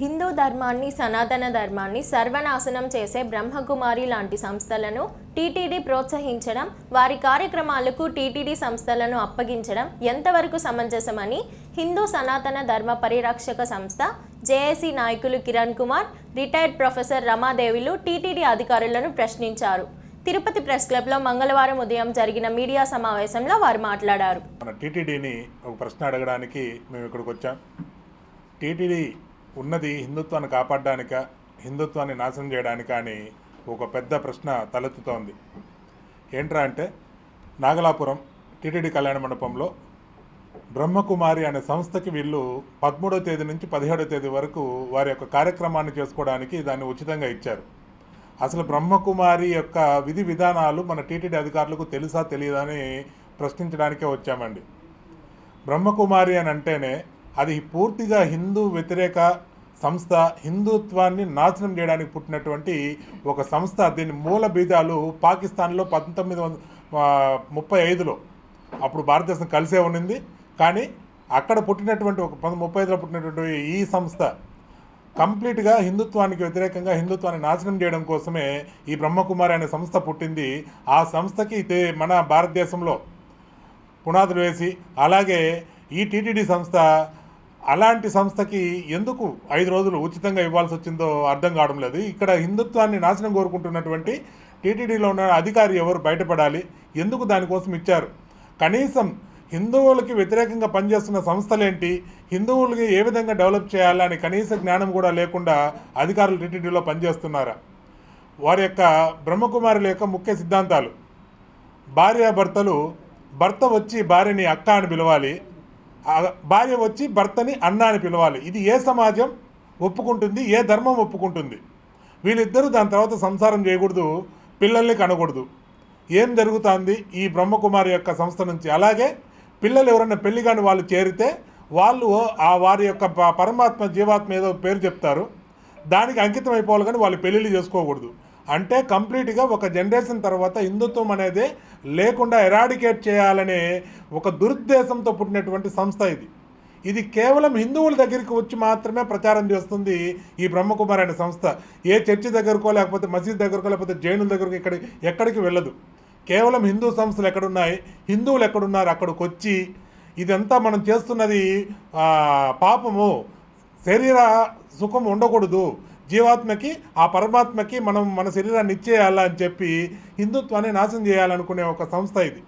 హిందూ ధర్మాన్ని, సనాతన ధర్మాన్ని సర్వనాశనం చేసే బ్రహ్మకుమారి లాంటి సంస్థలను టీటీడీ ప్రోత్సహించడం, వారి కార్యక్రమాలకు టీటీడీ సంస్థలను అప్పగించడం ఎంతవరకు సమంజసమని హిందూ సనాతన ధర్మ పరిరక్షక సంస్థ జేఏసీ నాయకులు కిరణ్ కుమార్, రిటైర్డ్ ప్రొఫెసర్ రమాదేవిలు టీటీడీ అధికారులను ప్రశ్నించారు. తిరుపతి ప్రెస్ క్లబ్లో మంగళవారం ఉదయం జరిగిన మీడియా సమావేశంలో వారు మాట్లాడారు. మన టీటీడీని ఒక ప్రశ్న అడగడానికి మేము ఇక్కడికి వచ్చాం. టీటీడీ ఉన్నది హిందుత్వాన్ని కాపాడడానిక, హిందుత్వాన్ని నాశనం చేయడానిక అని ఒక పెద్ద ప్రశ్న తలెత్తుతోంది. ఏంట్రా అంటే, నాగలాపురం టీటీడీ కళ్యాణ మండపంలో బ్రహ్మకుమారి అనే సంస్థకి వీళ్ళు 13వ తేదీ నుంచి 17వ తేదీ వరకు వారి యొక్క కార్యక్రమాన్ని చేసుకోవడానికి దాన్ని ఉచితంగా ఇచ్చారు. అసలు బ్రహ్మకుమారి యొక్క విధి విధానాలు మన టీటీడీ అధికారులకు తెలుసా తెలియదా అని ప్రశ్నించడానికే వచ్చామండి. బ్రహ్మకుమారి అని అంటేనే అది పూర్తిగా హిందూ వ్యతిరేక సంస్థ, హిందుత్వాన్ని నాశనం చేయడానికి పుట్టినటువంటి ఒక సంస్థ. దీని మూల బీజాలు పాకిస్తాన్లో 1935లో అప్పుడు భారతదేశం కలిసే ఉన్నింది. కానీ అక్కడ పుట్టినటువంటి ఒక 1935లో పుట్టినటువంటి ఈ సంస్థ కంప్లీట్గా హిందుత్వానికి వ్యతిరేకంగా, హిందుత్వాన్ని నాశనం చేయడం కోసమే ఈ బ్రహ్మకుమారి అనే సంస్థ పుట్టింది. ఆ సంస్థకి మన భారతదేశంలో పునాదులు వేసి, అలాగే ఈ టీటీడీ సంస్థ అలాంటి సంస్థకి ఎందుకు 5 రోజులు ఉచితంగా ఇవ్వాల్సి వచ్చిందో అర్థం కావడం లేదు. ఇక్కడ హిందుత్వాన్ని నాశనం కోరుకుంటున్నటువంటి టీటీడీలో ఉన్న అధికారి ఎవరు బయటపడాలి, ఎందుకు దానికోసం ఇచ్చారు? కనీసం హిందువులకి వ్యతిరేకంగా పనిచేస్తున్న సంస్థలేంటి, హిందువులకి ఏ విధంగా డెవలప్ చేయాలని కనీస జ్ఞానం కూడా లేకుండా అధికారులు టీటీడీలో పనిచేస్తున్నారా? వారి యొక్క బ్రహ్మకుమారుల యొక్క ముఖ్య సిద్ధాంతాలు: భార్యాభర్తలు, భర్త వచ్చి భార్యని అక్క అని పిలవాలి, భార్య వచ్చి భర్తని అన్న అని పిలవాలి. ఇది ఏ సమాజం ఒప్పుకుంటుంది? ఏ ధర్మం ఒప్పుకుంటుంది? వీళ్ళిద్దరూ దాని తర్వాత సంసారం చేయకూడదు, పిల్లల్ని కనకూడదు. ఏం జరుగుతుంది ఈ బ్రహ్మకుమారి యొక్క సంస్థ నుంచి? అలాగే పిల్లలు ఎవరైనా పెళ్లి కాని వాళ్ళు చేరితే వాళ్ళు వారి యొక్క పరమాత్మ, జీవాత్మ ఏదో పేరు చెప్తారు, దానికి అంకితం అయిపోవాలి, కానీ వాళ్ళు పెళ్ళిళ్ళు చేసుకోకూడదు. అంటే కంప్లీట్గా ఒక జనరేషన్ తర్వాత హిందుత్వం అనేది లేకుండా ఎరాడికేట్ చేయాలనే ఒక దురుద్దేశంతో పుట్టినటువంటి సంస్థ ఇది కేవలం హిందువుల దగ్గరికి వచ్చి మాత్రమే ప్రచారం చేస్తుంది ఈ బ్రహ్మకుమారి అనే సంస్థ. ఏ చర్చి దగ్గరకో, లేకపోతే మసీద్ దగ్గరకో, లేకపోతే జైనుల దగ్గరకు ఎక్కడికి వెళ్ళదు. కేవలం హిందూ సంస్థలు ఎక్కడున్నాయి, హిందువులు ఎక్కడున్నారు అక్కడికి వచ్చి ఇదంతా మనం చేస్తున్నది పాపము, శరీర సుఖం ఉండకూడదు, జీవాత్మకి ఆ పరమాత్మకి మనం మన శరీరాన్ని ఇచ్చేయాలా అని చెప్పి హిందుత్వాన్ని నాశనం చేయాలనుకునే ఒక సంస్థ ఇది.